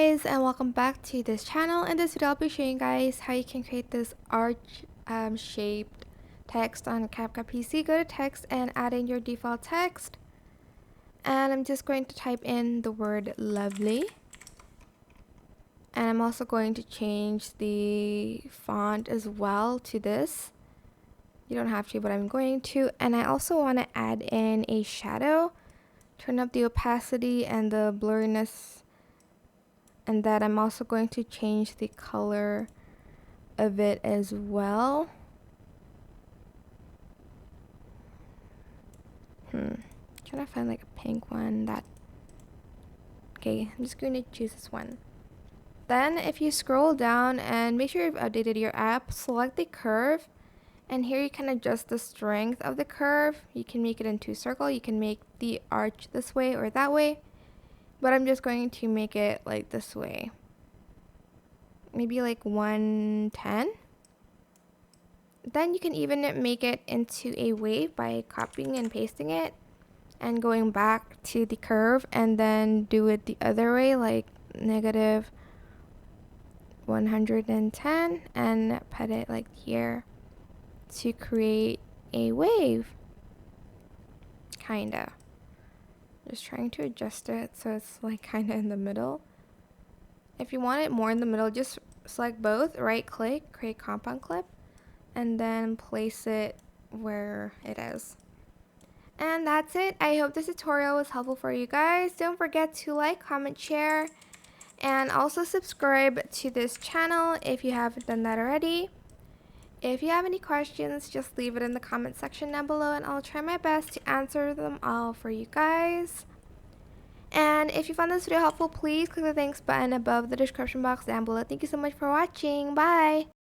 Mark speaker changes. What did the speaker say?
Speaker 1: guys, and welcome back to this channel. In this video I'll be showing you guys how you can create this arch shaped text on CapCut PC. Go to text and add in your default text, and I'm just going to type in the word lovely, and I'm also going to change the font as well to this. You don't have to, but I'm going to. And I also want to add in a shadow, turn up the opacity and the blurriness, and that I'm also going to change the color of it as well. Trying to find like a pink one that. Okay, I'm just going to choose this one. Then if you scroll down and make sure you've updated your app, select the curve, and here you can adjust the strength of the curve. You can make it into a circle, you can make the arch this way or that way, but I'm just going to make it like this way. Maybe like 110. Then you can even make it into a wave by copying and pasting it and going back to the curve, and then do it the other way, like negative 110, and put it like here to create a wave. Kinda. Just trying to adjust it so it's like kinda in the middle. If you want it more in the middle, just select both, right click, create compound clip, and then place it where it is. And that's it. I hope this tutorial was helpful for you guys. Don't forget to like, comment, share, and also subscribe to this channel if you haven't done that already. If you have any questions, just leave it in the comment section down below, and I'll try my best to answer them all for you guys. And if you found this video helpful, please click the thanks button above the description box down below. Thank you so much for watching. Bye!